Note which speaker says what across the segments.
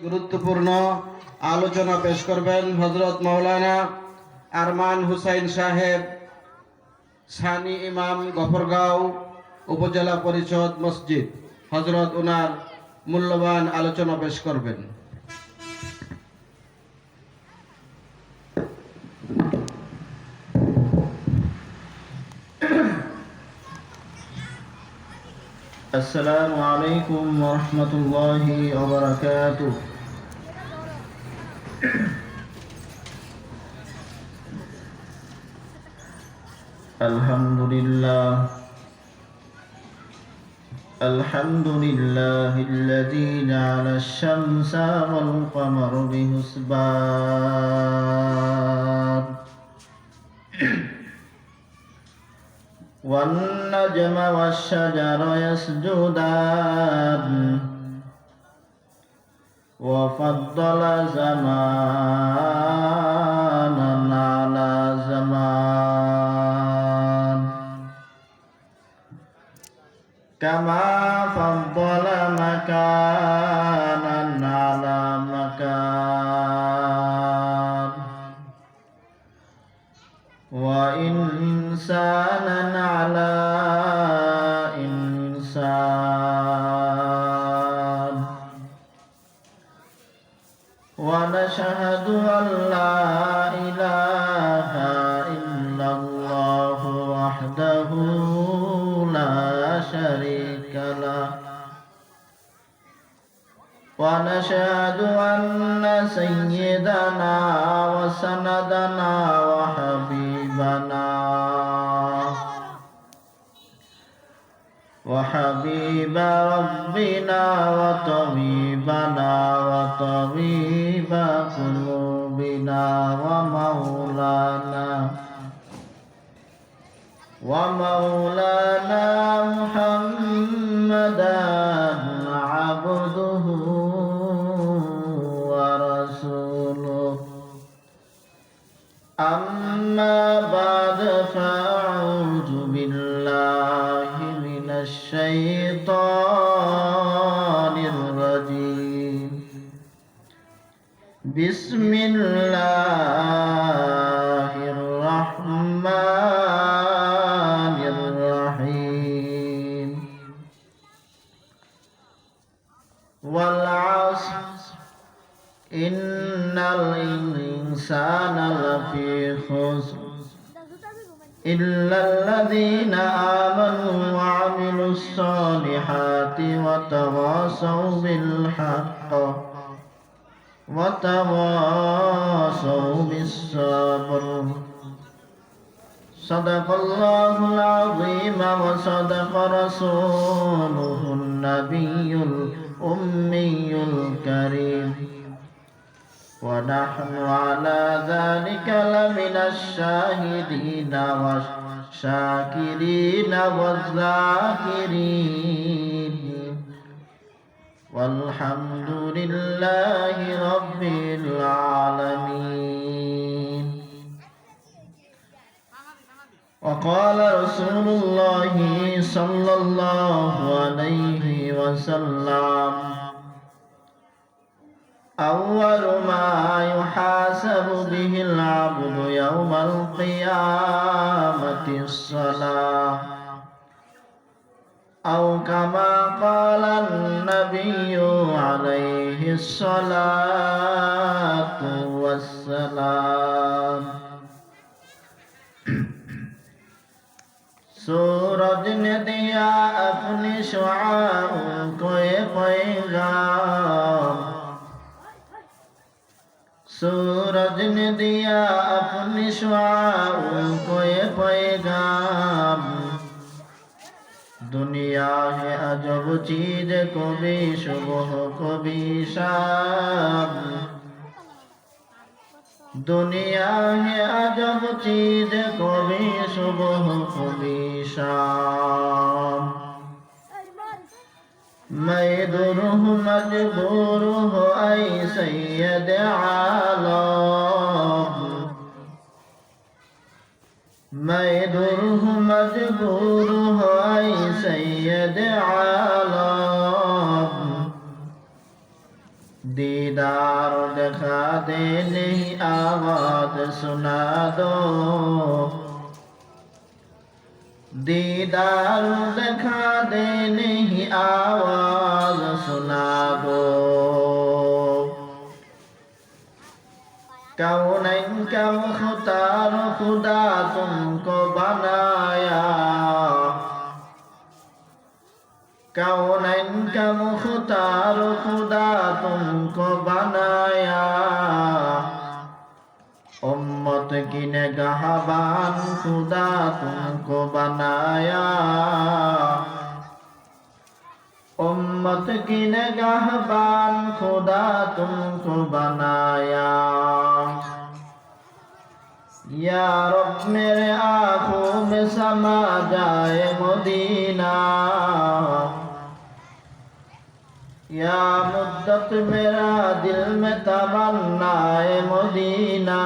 Speaker 1: গুরুত্বপূর্ণ আলোচনা পেশ করবেন হযরত মাওলানা আরমান হুসাইন সাহেব, সানি ইমাম, গফরগাঁও উপজেলা পরিষদ মসজিদ। হযরত ওনার মূল্যবান আলোচনা পেশ করবেন।
Speaker 2: السلام عليكم ورحمة الله وبركاته. الحمد لله الذي جعل الشمس والقمر بحسبان والنجم والشجر يسجدان وفضل زمانا على زمان كما فضل مكانا على مكان وإنسانا على إنسان ونشهد أن لا إله إلا الله وحده لا شريك له ونشهد أن سيدنا وسندنا وحبيب ربنا وطبيبنا وطبيب قلوبنا ومولانا محمدا عبده ورسوله. أما بعد فأعوذ بالله من الشيطان الرجيم. بسم الله الرحمن الرحيم. والعصر إن الإنسان لفي خسر إلا الذين آمنوا وعملوا الصالحات وتواصوا بالحق وتواصوا بالصبر. صدق الله العظيم وصدق رسوله النبي الأمي الكريم. ونحن على ذلك لمن الشاهدين والشاكرين والذاكرين والحمد لله رب العالمين. وقال رسول الله صلى الله عليه وسلم: أول ما يحاسب به العبد يوم القيامة الصلاة، أو كما قال النبي عليه الصلاة والسلام. सूरज ने दिया अपनी शुआओं को ये पैगाम, सूरज ने दिया अपनी शुआओं को ये पैगाम। दुनिया है अजब चीज, कभी सुबह कभी शाम। दुनिया है अजब चीज, कभी सुबह कभी शाम। मैं दूर हूँ मजबूर हो ऐ सैयद आलम, मैं दूर हूँ मजबूर हो ऐ सैयद आलम। दीन दीदार दिखा दे नहीं आवाज सुना दो दीदार दिखा दे नहीं आवाज सुना दो कौनैन का मुख्तार खुदा तुमको बनाया कौनैन का मुख्तार खुदा तुमको बनाया उम्मत की निगाहबान खुदा तुमको बनाया उम्मत की निगाहबान खुदा तुमको बनाया या रब मेरे आँखों में समा जाए मदीना या मुद्दत मेरा दिल में तमन्नाए मदीना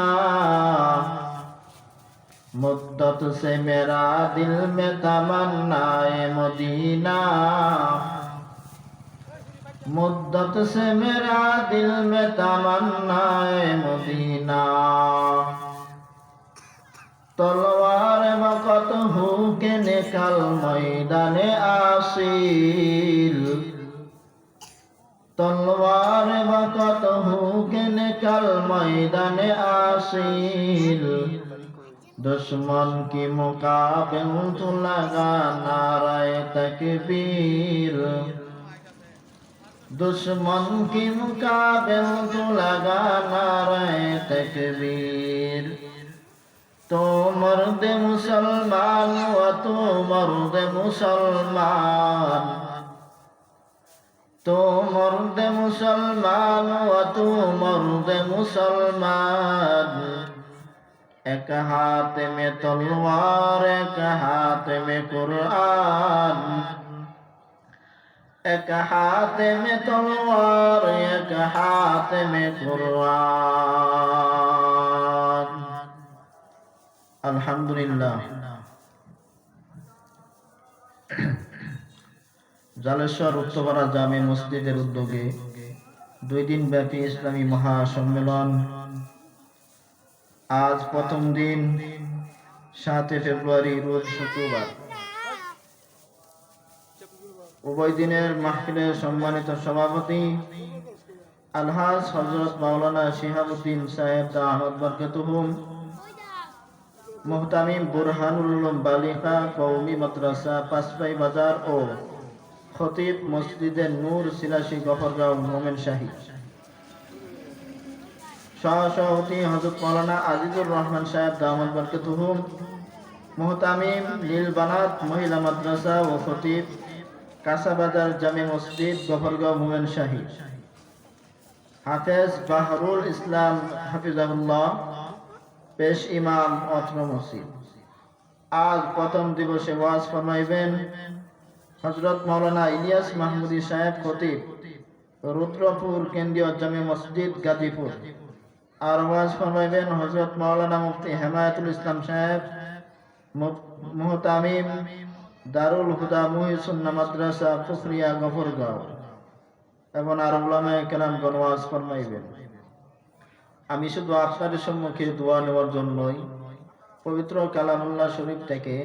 Speaker 2: मुद्दत से मेरा दिल में तमन्नाए मदीना मुद्दत से मेरा दिल में तमन्नाए मदीना तलवार वक़्त हो के निकल मैदाने आसील तलवार वक़्त हो के निकल मैदाने आसील दुश्मन की मुकाबिल तो लगा नारे तकबीर दुश्मन की मुकाबिल तो लगा नारे तकबीर तो मर्द मुसलमान व तो मर्द मुसलमान तो मर्द मुसलमान व तो मर्द मुसलमान एक हाथ में तलवार एक हाथ में कुरान एक हाथ में तलवार एक हाथ में कुरान আলহামদুলিল্লাহ জালেশ্বর উত্তরপাড়া জামে মসজিদের উদ্যোগে 2 দিন ব্যাপী ইসলামী মহাসম্মেলন আজ প্রথম দিন 7 ফেব্রুয়ারি রোজ শুক্রবার উভয় দিনের মাহফিলের সম্মানিত সভাপতি আলহাজ হযরত মাওলানা শিহাবুদ্দিন সাহেব দামাত বরকাতুহুম मुहतामिम बुरहानुल उलूम बालिका कौमी मदरसा पासपाई बाजार और खतीब मस्जिद नूर सिलासी गफरगांव मोमेन शाही सभापति हजरत मौलाना आजिजुर रहमान साहेब दामत बरकतुहुम मुहतामिम लील बनात महिला मदरसा व खतीब कासा बाजार जामे मस्जिद गफरगांव मोमेन शाही हाफिज बाहरुल इस्लाम हाफिजाहुल्लाह पेश इमाम अत्र मस्जिद आज प्रथम दिवसे वाज फरमाइबेन हजरत मौलाना इलियास महमूदी साहेब खतीब रुद्रपुर केंद्रीय जामे मस्जिद गाजीपुर और वाज फरमाइबेन हजरत मौलाना मुफ्ती हिमायतुल इस्लाम साहेब मुहतामिम दारुल हुदा मुहिसुन्ना मद्रासा फुफरिया गफरगांव एवं आरो उलामाए केरामगण वाज फरमाइबेन আমি শুধু আপনাদের সম্মুখে দোয়া নেওয়ার জন্যই পবিত্র কালামুল্লাহ শরীফ থেকে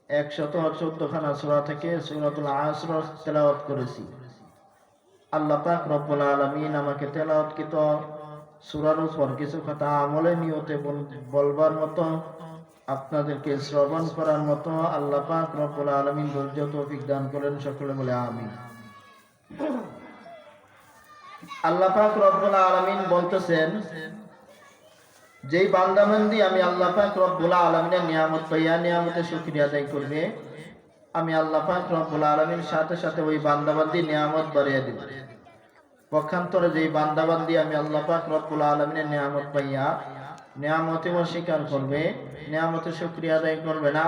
Speaker 2: 114 খানা সূরা থেকে সূরাতুল আসর তেলাওয়াত করেছি। আল্লাহ পাক রব্বুল আলামিন আমাকে তেলাওয়াতকৃত সূরার উপর কিছু কথা আমলে নিয়তে বলবার মতো আপনাদেরকে শ্রবণ করার মতো আল্লাহ পাক রব্বুল আলামিন ধৈর্য তৌফিক দান করেন। সকলে বলে আমিন। আল্লাহ পাক রব্বুল আলামিন বলতেছেন যেই বান্দাবান্দি আমি আল্লাহ পাক রব্বুল আলামিনের নিয়ামত পাইয়া নিয়ামতের শুকরিয়া আদায় করবে আমি আল্লাহ পাক রব্বুল আলামিন সাথে সাথে ওই বান্দাবান্দি নিয়ামত বাড়িয়ে দেব। পক্ষান্তরে যেই বান্দাবান্দি আমি আল্লাহ পাক রব্বুল আলামিনের নিয়ামত পাইয়া নিয়ামতে অস্বীকার করবে নিয়ামতের শুকরিয়া আদায় করবে না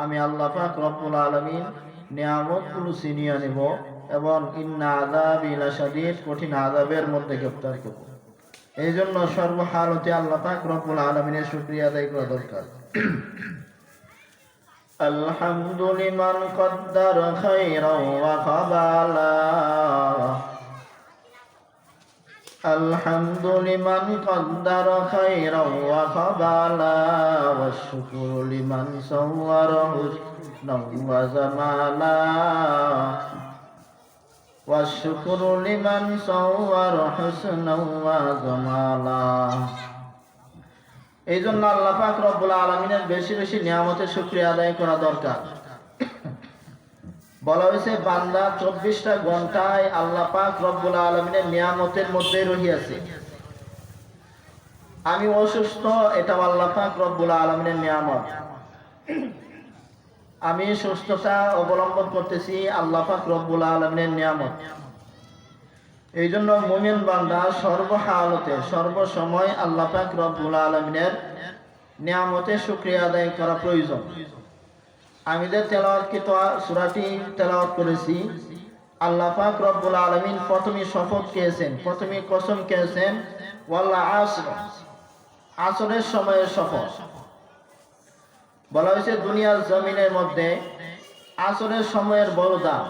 Speaker 2: আমি আল্লাহ পাক রব্বুল আলামিন নিয়ামতগুলো ছিনিয়ে নেব এবং ইন্না আযাবি লাশাদীদ কঠিন আযাবের মধ্যে গ্রেফতার করব। এই জন্য সর্বহালতে আল্লাহ পাক রব্বুল আলামিনের শুকরিয়া আদায় করা দরকার। আলহামদুলিমান কদ্দার খায়রা ওয়া কাবালা الحمد لمن قدر خيرا وقبلا والشكر لمن صور حسنا وجمالا والشكر لمن صور حسنا وجمالا এই জন্য আল্লাহ পাক রব্বুল আলামিনের বেশি বেশি নিয়ামতের শুকরিয়া আদায় করা দরকার। বলা হয়েছে বান্দা 24টা ঘন্টায় আল্লাহ পাক রব্বুল আলামিনের নিয়ামতের মধ্যে রহিয়াছে। আমি অসুস্থ, এটা আল্লাহ পাক রব্বুল আলামিনের নিয়ামত। আমি সুস্থতা অবলম্বন করতেছি, আল্লাহ পাক রব্বুল আলামিনের নিয়ামত। এই জন্য মুমিন বান্দা সর্বহালতে সর্বসময় আল্লাহ পাক রব্বুল আলামিনের নিয়ামতের শুকরিয়া আদায় করা প্রয়োজন। আমি যে তেলাওয়াতকৃত সূরাটি তেলাওয়াত করেছি, আল্লাহ পাক রব্বুল আলামিন প্রথমে শপথ খেয়েছেন, প্রথমে কসম খেয়েছেন ওয়াল আসর, আসরের সময়ের শপথ। বলা হয়েছে দুনিয়ার জমিনের মধ্যে আসরের সময়ের বড় দাম।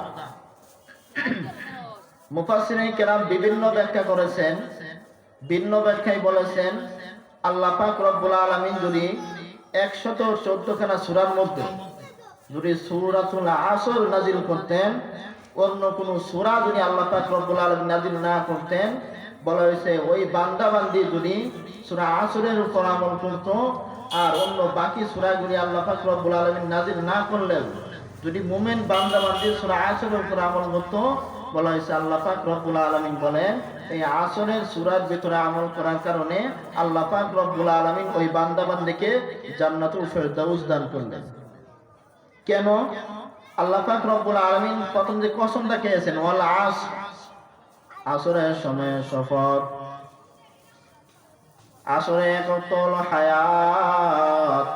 Speaker 2: মুফাসসিরিন কেরাম বিভিন্ন ব্যাখ্যা করেছেন, ভিন্ন ব্যাখ্যায় বলেছেন আল্লাহ পাক রব্বুল আলামিন যদি 114 খানা সূরার মধ্যে যদি সূরাতুল আসর নাজিল করতেন, অন্য কোন সূরা যদি আল্লাহ পাক রব্বুল আলামিন নাজিল না করতেন, বলা হয়েছে ওই বান্দা বান্দি যদি সূরা আসরের উপর আমল করত আর অন্য বাকি সূরাগুলি আল্লাহ পাক রব্বুল আলামিন নাজিল না করলেও যদি মুমিন বান্দা বান্দি সূরা আসরের উপর আমল করত, বলা হয়েছে আল্লাহ পাক রব্বুল আলামিন বলেন এই আসরের সূরার ভিতরে আমল করার কারণে আল্লাহ পাক রব্বুল আলামিন ওই বান্দা বান্দিকে জান্নাতুল ফেরদাউস দান করলেন। কেন? আল্লাহ পাক রব্বুল আলামিন প্রথম যে কসমটা খেয়েছেন ওয়াল আসর, আসরের সময়ের শপথ। আসরে একতল হায়াত,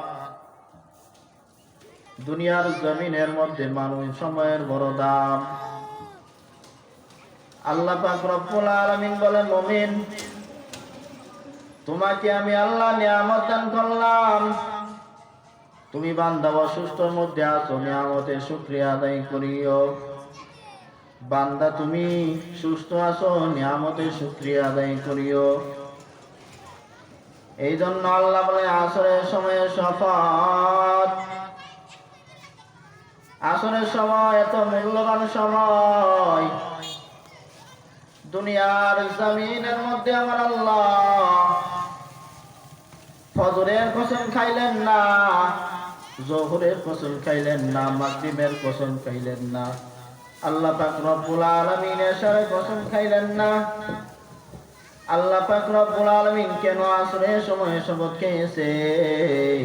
Speaker 2: দুনিয়ার জমিনের মধ্যে মানুষ সময়ের বড় দাম। আল্লাহ পাক রব্বুল আলামিন বলেন মুমিন, তোমাকে আমি আল্লাহ নিয়ামত দান করলাম, তুমি বান্দা অসুস্থর মধ্যে আছো, নিয়ামতের শুকরিয়া আদায় করিও। বান্দা তুমি সুস্থ আছো, নিয়ামতের শুকরিয়া আদায় করিও। এই জন্য আল্লাহ বলে আসরের সময়ের শপথ। আসরের সময় এত মূল্যবান সময়, দুনিয়ার জমিনের মধ্যে আমার আল্লাহ ফজরের কসম খাইলেন না, যোহরের কসম খাইলেন না, মাগরিবের কসম খাইলেন না, আল্লাহ পাক রব্বুল আলামিন এশারের কসম খাইলেন না। আল্লাহ পাক রব্বুল আলামিন কেন আসরের সময় শপথ খেয়েছেন?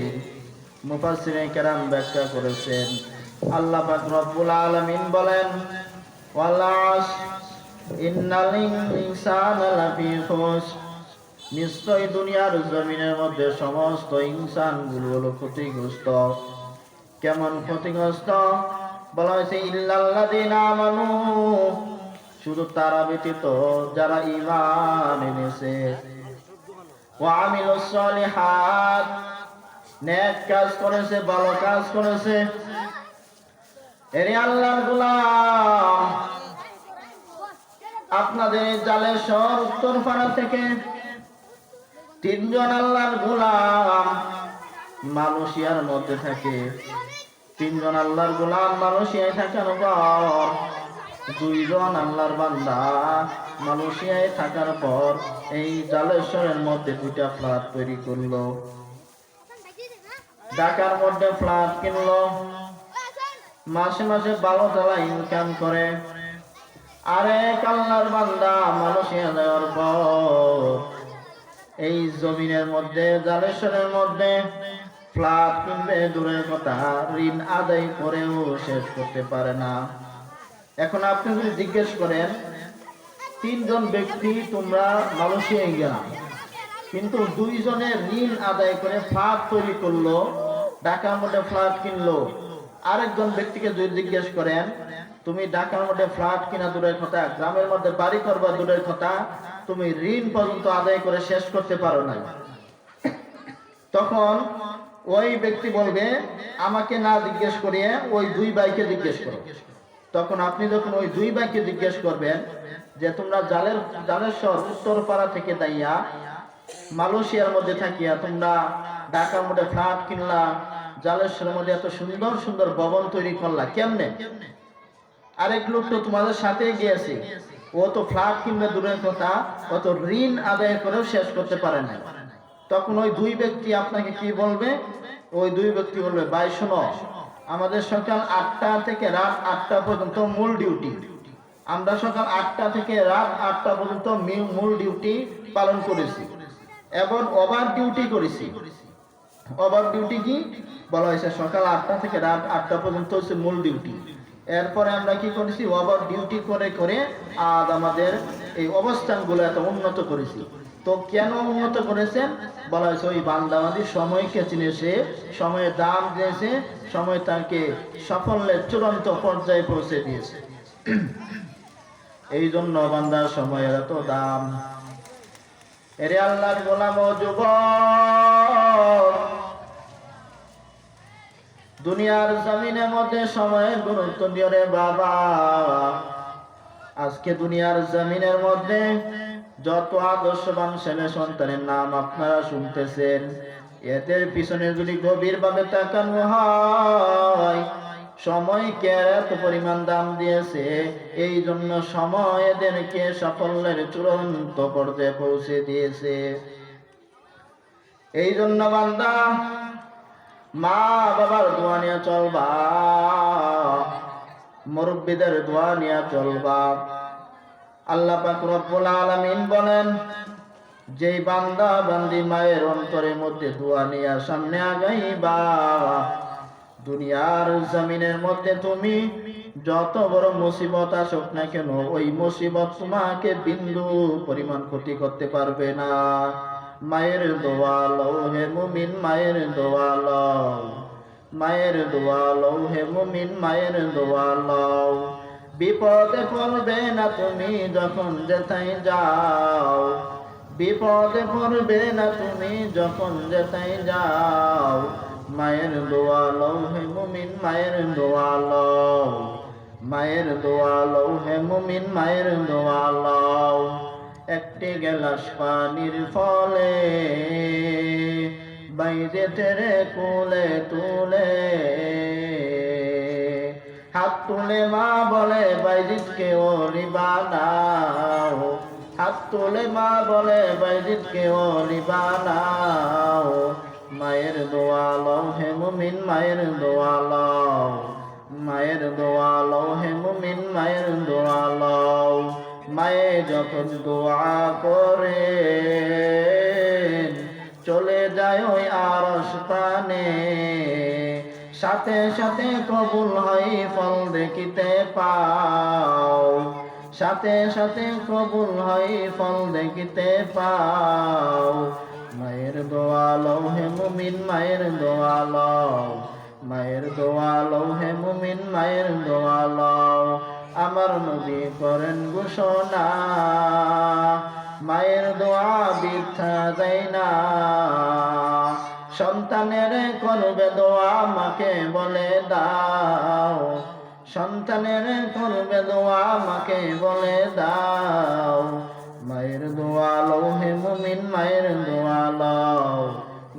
Speaker 2: মুফাসসিরিন কেরাম ব্যাখ্যা করেছেন। আল্লাহ পাক রব্বুল আলামিন বলেন ওয়াল আসর ইন্নাল ইনসানা লাফি খুসর, নিশ্চয় দুনিয়ার জমিনের মধ্যে সমস্ত ইনসানগুলো হলো ক্ষতিগ্রস্ত। কেমন ক্ষতিগ্রস্ত? বলা হয়েছে ইল্লাল্লাযিনা আমানু, শুধু তারা ব্যতীত যারা ঈমান এনেছে, ওয়া আমিলুস সলিহাত, নেক কাজ করেছে, ভালো কাজ করেছে। এরে আল্লাহর গোলাম, আপনাদের জালেশ্বর উত্তরপাড়া থেকে 3 জন আল্লাহর গোলাম মালয়েশিয়ার মধ্যে থাকে। 3 জন আল্লাহর গোলাম মালয়েশিয়ায় থাকার পর 2 জন আল্লাহর বান্দা মালয়েশিয়ায় থাকার পর এই জালেশ্বরের মধ্যে 2টা ফ্ল্যাট তৈরি করলো। ঢাকার মধ্যে ফ্ল্যাট কিনলো, মাসে মাসে ভালো টাকা ইনকাম করে। আরেক আল্লাহর বান্দা মালয়েশিয়া যাওয়ার পর এই জমিনের মধ্যে জালেশ্বরের মধ্যে ফ্ল্যাট কিনবে দূরের কথা, ঋণ আদায় করেও শেষ করতে পারে না। এখন আপনি যদি জিজ্ঞেস করেন 3 জন ব্যক্তি তোমরা মালয়েশিয়ায় গেলাম, কিন্তু 2 জনের ঋণ আদায় করে ফ্ল্যাট তৈরি করলো, ঢাকার মধ্যে ফ্ল্যাট কিনলো। আরেকজন ব্যক্তিকে যদি জিজ্ঞেস করেন তুমি ঢাকার মধ্যে ফ্ল্যাট কিনা দূরের কথা, গ্রামের মধ্যে বাড়ি করবা দূরের কথা, তুমি ঋণ পর্যন্ত আদায় করে শেষ করতে পারো না, তখন ওই ব্যক্তি বলবে আমাকে না জিজ্ঞেস করিয়ে ওই 2 ভাইকে জিজ্ঞেস করো। তখন আপনি যখন ওই 2 ভাইকে জিজ্ঞেস করবেন যে তোমরা জালেশ্বর উত্তরপাড়া থেকে দাইয়া মালয়েশিয়ার মধ্যে থাকিয়া তোমরা ঢাকার মধ্যে ফ্ল্যাট কিনলা, জালেশ্বরের মধ্যে এত সুন্দর সুন্দর ভবন তৈরি করলা কেমনে? আরেক লোক তো তোমাদের সাথে গিয়েছে, ও তো ফ্ল্যাট কিনবে দূরের কথা, ও তো ঋণ আদায় করেও শেষ করতে পারে না। তখন ওই দুই ব্যক্তি আপনাকে কি বলবে? ওই দুই ব্যক্তি বলবে, ভাই শোনো, আমাদের সকাল 8টা থেকে রাত 8টা পর্যন্ত মূল ডিউটি, আমরা সকাল 8টা থেকে রাত 8টা পর্যন্ত মূল ডিউটি পালন করেছি এবং ওভার ডিউটি করেছি। ওভার ডিউটি কি বলা হয়েছে? সকাল 8টা থেকে রাত 8টা পর্যন্ত হচ্ছে মূল ডিউটি। এরপরে আমরা কি করেছি? ওভার ডিউটি করে করে আজ আমাদের এই অবস্থানগুলো এত উন্নত করেছি। তো কেন উন্নত করেছেন? বলা হয়েছে ওই বান্দাবাদী সময়কে চিনেছে, সময়ের দাম দিয়েছে, সময় তাকে সাফল্যের চূড়ান্ত পর্যায়ে পৌঁছে দিয়েছে। এই জন্য বান্দার সময়ের এত দাম। এরে আল্লাহর গোলাম ও যুবক, দুনিয়ার জমিনের মধ্যে সময়ের গুরুত্ব দিও রে বাবা। আজকে দুনিয়ার জমিনের মধ্যে যত আদর্শবান ছেলে সন্তানের নাম আপনারা শুনতেছেন, এদের পিছনে যদি গভীরভাবে তাকানো হয়, সময়কে এত পরিমাণ দাম দিয়েছে, এই জন্য সময় এদেরকে সাফল্যের চূড়ান্ত পর্যায়ে পৌঁছে দিয়েছে। এই জন্য বান্দা মা বাবার দোয়া নিয়ে চলবা, মুরব্বীদের দোয়া নিয়ে চলবা। আল্লাহ পাক রব্বুল আলামিন বলেন, যেই বান্দা বান্দি মায়ের অন্তরের মধ্যে দোয়া নিয়ে সামনে আগাইবা, দুনিয়ার জমিনের মধ্যে তুমি যত বড় মুসিবত আসুক না কেন, ওই মুসিবত তোমাকে বিন্দু পরিমাণ ক্ষতি করতে পারবে না। মায়ের দোয়া লও হে মুমিন, মায়ের দোয়া লও, মায়ের দোয়া লও হে মুমিন, মায়ের দোয়া লও। বিপদে পড়বে না তুমি যখন যেথায় যাও, বিপদে পড়বে না তুমি যখন যেথায় যাও। মায়ের দোয়া লও হে মুমিন, মায়ের দোয়া লও, মায়ের দোয়া লও হে মুমিন, মায়ের দোয়া লও। একটি গেলাস পানির ফলে বাইরে তেরে কোলে তুলে, হাত তুলে মা বলে বাইজিৎকে ওলি বানাও, হাত তুলে মা বলে বাইজিৎকে ওলি বানাও। মায়ের দোয়া লও হে মুমিন, মায়ের দোয়া লও, মায়ের দোয়া লও হে মুমিন, মায়ের দোয়া লও। মায়ে যখন দোয়া করে চলে যায় ওই আরশ পানে, সাথে সাথে কবুল হয় ফল দেখিতে পাও, সাথে সাথে কবুল হয় ফল দেখিতে পাও। মায়ের দোয়া লও হে মুমিন, মায়ের দোয়া লও, মায়ের দোয়া লও হে মুমিন, মায়ের দোয়া লও। আমার নবী করেন ঘোষণা, মায়ের দোয়া বৃথা যায় না। সন্তানের করবে দোয়া মাকে বলে দাও, সন্তানের করবে দোয়া মাকে বলে দাও। মায়ের দোয়া লও হে মুমিন, মায়ের দোয়া লও,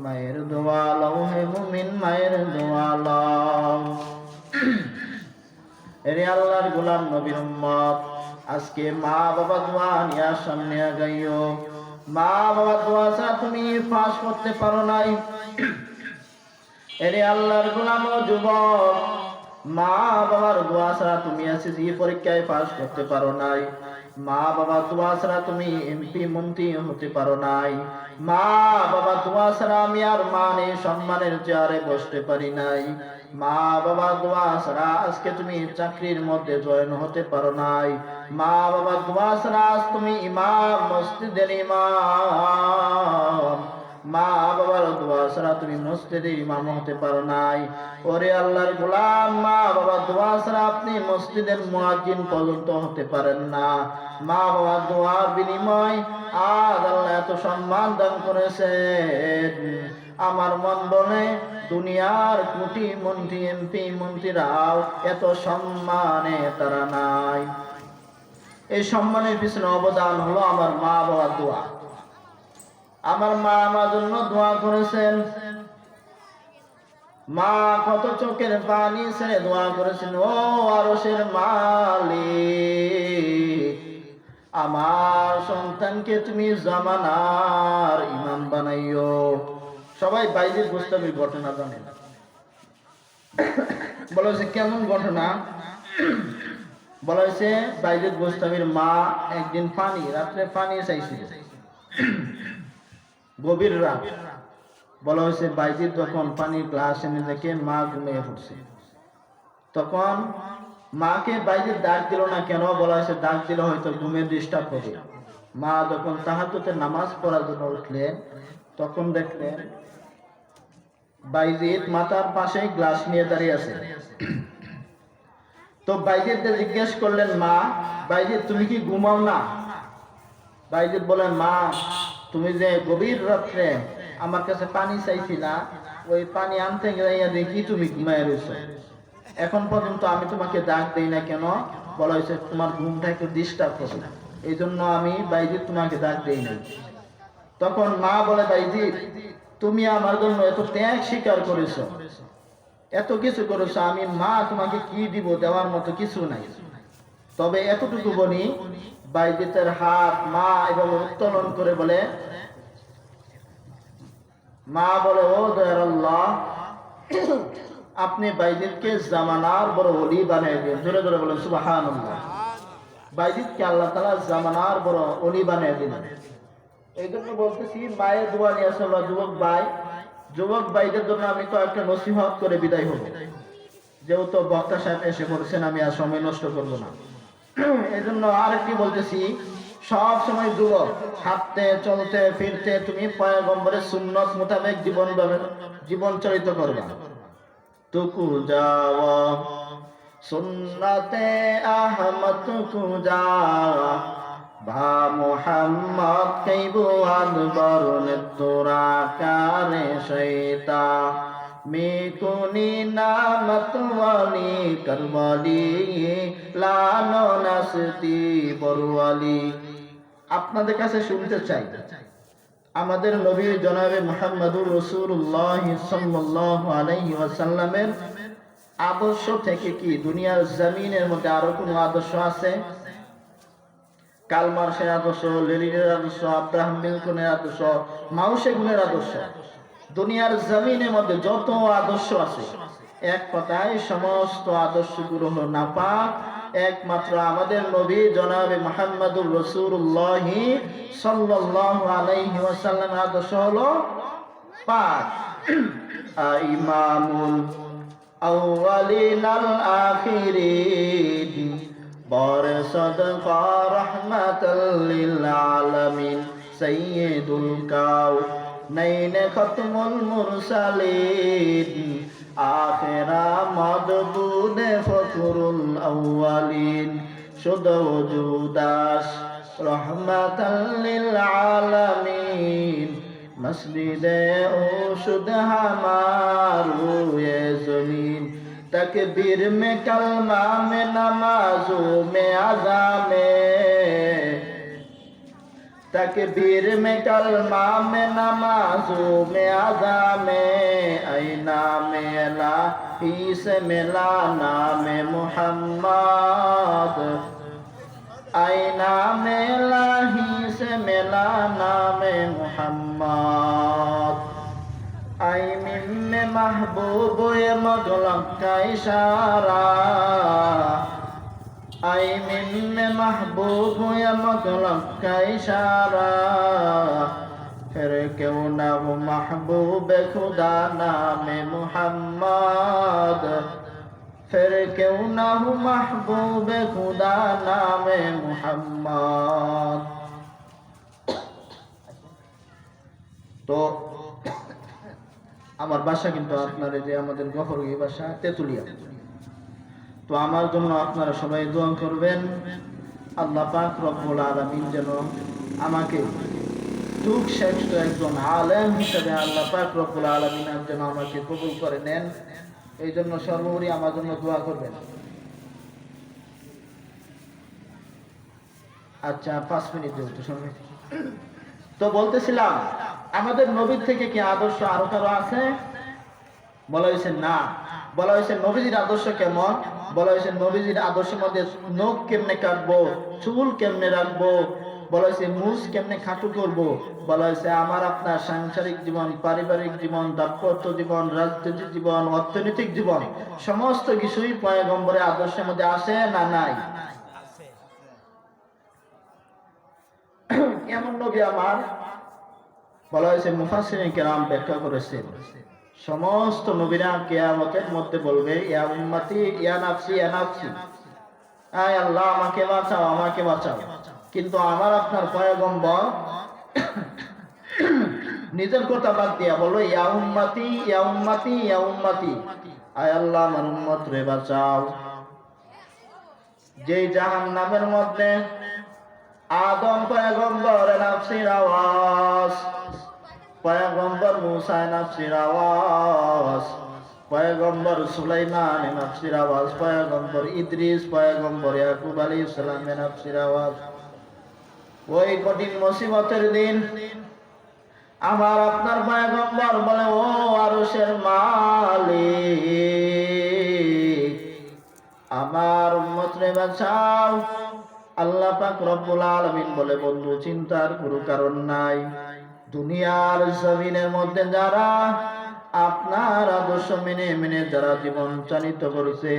Speaker 2: মায়ের দোয়া লও হে মুমিন, মায়ের দোয়া লও। এরে আল্লাহর গোলাম নবীর উম্মত, আজকে মা বাবা দোয়া নিয়ে সামনে আগাইও। মা বাবা দোয়া ছাড়া তুমি পাস করতে পারো নাই। এরে আল্লাহর গোলাম ও যুবক, মা বাবার দোয়া ছাড়া তুমি এসএসসি পরীক্ষায় পাস করতে পারো নাই। মা বাবা দোয়া ছাড়া তুমি এমপি মন্ত্রী হতে পারো নাই। মা বাবা দোয়া ছাড়া আমি আর মানে সম্মানের চেয়ারে বসতে পারি নাই। মা বাবা দোয়া ছাড়া আজকে তুমি চাকরির মধ্যে জয়েন হতে পারো নাই। মা বাবা দোয়া ছাড়া আজ তুমি ইমাম, মসজিদের ইমাম, মা বাবার দোয়া ছাড়া তুমি মসজিদের ইমাম হতে পারো নাই। ওরে আল্লাহর গোলাম, মা বাবা দোয়া ছাড়া আপনি মসজিদের মুয়াজ্জিন পর্যন্ত হতে পারেন না। মা বাবার দোয়ার বিনিময় আজ আল্লাহ এত সম্মান দান করেছেন। আমার মন বলে দুনিয়ার কোটি মন্ত্রী, এমপি মন্ত্রীরাও এত সম্মানে তারা নাই। এই সম্মানের পিছনে অবদান হলো আমার মা বাবার দোয়া। আমার মা আমার জন্য দোয়া করেছেন। মা কত চোখের পানি ছেড়ে দোয়া করেছেন, ও আরশের মালিক, আমার সন্তানকে তুমি জামানার ইমাম বানাইও। সবাই বাইজিদ গোস্তামির ঘটনা জানেন। বলা হয়েছে কেমন ঘটনা? বলা হয়েছে বাইজিদ গোস্তামির মা একদিন রাত্রে পানি চাইছিল, গভীর রাত। বলা হয়েছে বাইজিদ যখন পানির গ্লাস এনে দেখে মা ঘুমিয়ে পড়ছে, তখন মাকে বাইজিদ ডাক দিল না কেন? বলা হয়েছে ডাক দিল হয়তো ঘুমের ডিস্টার্ব হবে। মা যখন তাহাজ্জুদের নামাজ পড়ার জন্য উঠলেন, তখন দেখলেন বাইজিদ মাথার পাশে গ্লাস নিয়ে দাঁড়িয়ে আছে। তো বাইজিদকে জিজ্ঞেস করলেন, মা, বাইজিদ তুমি কি ঘুমাও না? বাইজিদ বলেন, মা, তুমি যে গভীর রাত্রে আমার কাছে পানি চাইছিলা, ওই পানি আনতে গিয়ে দেখি তুমি ঘুমায় রয়েছো। এখন পর্যন্ত আমি তোমাকে ডাক দেই না কেন? বলা হয়েছে তোমার ঘুমটা একটু ডিস্টার্ব হবে, এই জন্য আমি বাইজিদ তোমাকে ডাক দেই নাই। তখন মা বলে, বাইজিদ তুমি আমার জন্য এত ত্যাগ স্বীকার করেছো, এত কিছু করেছো, আমি মা তোমাকে কি দিব? দেওয়ার মতো কিছু নাই। তবে এতটুকু বলি, বাইজিদের হাত মা এবং উত্তোলন করে বলে, মা বলে, ও দয়ার আল্লাহ, আপনি বাইজিদকে জামানার বড় ওলি বানিয়ে দিন। জোরে জোরে বলেন সুবহানাল্লাহ। বাইজিদকে আল্লাহ তাআলা জামানার বড় ওলি বানিয়ে দিন। এই জন্য বলতেছি, মায়ের দোয়া নিয়ে আসলে যুবক ভাইদের জন্য আমি কয়েকটা নসিহত করে বিদায় হব, যেহেতু বক্তা সাহেব এসে পড়েছেন, আমি আর সময় নষ্ট করব না। এই জন্য আরেকটি বলতেছি, সব সময় যুবক, হাঁটতে চলতে ফিরতে তুমি পয়গম্বরের সুন্নত মোতাবেক জীবন চরিত করবা। তুকু যাওয়া সুন্নতে আহমদ তুকু যা ভা মুহাম্মদ কৈবুয়াদ বরনে তোরা কারে শৈতা মেকুনি নামত ওয়ালি করওয়ালি লানো নাসতি বরওয়ালি। আপনাদের কাছে শুনতে চাই, আমাদের নবী জনাবে মুহাম্মদুর রাসূলুল্লাহ সাল্লাল্লাহু আলাইহি ওয়াসাল্লামের আদর্শ থেকে কি দুনিয়ার জমিনের মধ্যে আরো কোনো আদর্শ আছে? কার্ল মার্ক্সের আদর্শ, লেনিনের আদর্শ, আব্রাহাম লিঙ্কনের আদর্শ, মাও সেগুনের আদর্শ, দুনিয়ার জমিনের মধ্যে যত আদর্শ আছে, এক কথায় সমস্ত আদর্শগুলো হলো নাপাক। একমাত্র আমাদের নবী জনাবে মুহাম্মদুর রাসূলুল্লাহ সাল্লাল্লাহু আলাইহি ওয়াসাল্লামের আদর্শ হলো পাক। ইমামুল আউয়ালিন আল আখিরিন বরসদকা রাহমাতাল লিল আলামিন সাইয়্যিদুল কাউনাইন খতমুল মুরসালিন আখিরা মাদবুদ ফখরুল আউয়ালিন শুদ্ধ ওজুদাস রহমাতাল লিল আলামিন মসজিদে ও শুদ্ধ হামারু এ জমিন तकबीर में कलमा में नमाजों में अज़ा में तकबीर में कलमा में नमाजों में अज़ा में ऐना में इलाही से मिला नाम मुहम्मद ऐना में इलाही से मिला नाम मुहम्मद आई में महबूब ये मगलम का इशारा आई में महबूब ये मगलम का इशारा फिर क्यों ना हो महबूब खुदा नाम मुहम्मद फिर क्यों ना हो महबूब खुदा नाम मुहम्मद। तो আমার বাসা কিন্তু আপনার যে আমাদের গফরগি বাসা তেতুলিয়া। তো আমার জন্য আপনারা সবাই দোয়া করবেন, আল্লাহ পাক রব্বুল আলামিন যেন আমাকে যুগ শ্রেষ্ঠ একজন আলেম হিসেবে আল্লাহ পাক রব্বুল আলামিন যেন আমাকে কবুল করে নেন। এই জন্য সর্বোপরি আমার জন্য দোয়া করবেন। আচ্ছা 5 মিনিট দেব তো সময়। তো বলতেছিলাম আমাদের নবীর থেকে কি আদর্শ আরো কারো আছে? বলা হয়েছে না। বলা হয়েছে নবীজির আদর্শ কেমন? বলা হয়েছে নবীজির আদর্শের মধ্যে নখ কেমনে কাটবো, চুল কেমনে রাখবো, বলা হয়েছে মুছ কেমনে খাটু করব, বলা হয়েছে আমার আপনার সাংসারিক জীবন, পারিবারিক জীবন, দাম্পত্য জীবন, রাজনৈতিক জীবন, অর্থনৈতিক জীবন, সমস্ত কিছুই পয়গম্বরের আদর্শের মধ্যে আসে না নাই? কেমন নবী আমার? বলা হয়েছে মুফাসসিরিন কেরাম ব্যাখ্যা করেছেন সমস্ত নবীরা কিয়ামতের মধ্যে বলবে ইয়া উম্মতি ইয়া নাফসি ইয়া নাফসি, আয় আল্লাহ আমাকে বাঁচাও আমাকে বাঁচাও। কিন্তু আমার আপনার পয়গম্বর নিজের কথা বাদ দিয়া বলল ইয়া উম্মতি ইয়া উম্মতি ইয়া উম্মতি, আয় আল্লাহ আমার উম্মত রে বাঁচাও। যেই জাহান্নামের মধ্যে আদম পয়গম্বর নাফসির আওয়াজ, পয়গম্বর মুসা নাফসির আওয়াজ, পয়গম্বর সুলাইমান নাফসির আওয়াজ, পয়গম্বর ইদ্রিস, পয়গম্বর ইয়াকুব আলাইহিস সালামের নাফসির আওয়াজ। ওই কঠিন মুসিবতের দিন আমার আপনার পয়গম্বর বলে ও আরশের মালিক আমার উম্মত রে বাঁচাও। আল্লাহ পাক রব্বুল আলামিন বলে বন্ধু চিন্তার কোনো কারণ নাই, দুনিয়ার জমিনের মধ্যে যারা আপনার আদর্শ মেনে মেনে যারা জীবন চালিত করেছে,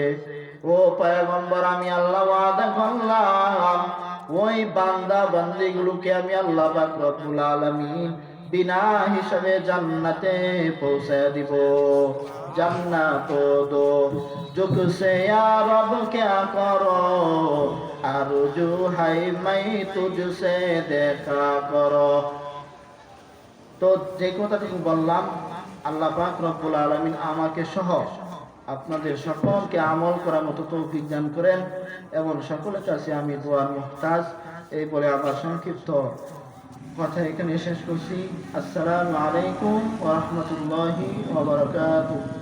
Speaker 2: ও পয়গম্বর আমি আল্লাহ ওয়াদা করলাম ওই বান্দা বান্দিগুলোকে আমি আল্লাহ পাক রব্বুল আলামিন বিনা হিসাবে জান্নাতে পৌঁছায় দিব। জান্নাত দো জুকসে ইয়া রব क्या करो আরজু হাই মাই তুঝসে দেখা করো। তো যে কথাটুকু বললাম আল্লাহ পাক রব্বুল আলামিন আমাকে সহ আপনাদের সকলকে আমল করার মতো তৌফিক দান করেন এবং সকলের কাছে আমি দোয়ার মুহতাজ। এই বলে আমার সংক্ষিপ্ত কথা এখানে শেষ করছি। আসসালামু আলাইকুম ওয়া রাহমাতুল্লাহি ওয়া বারাকাতুহু।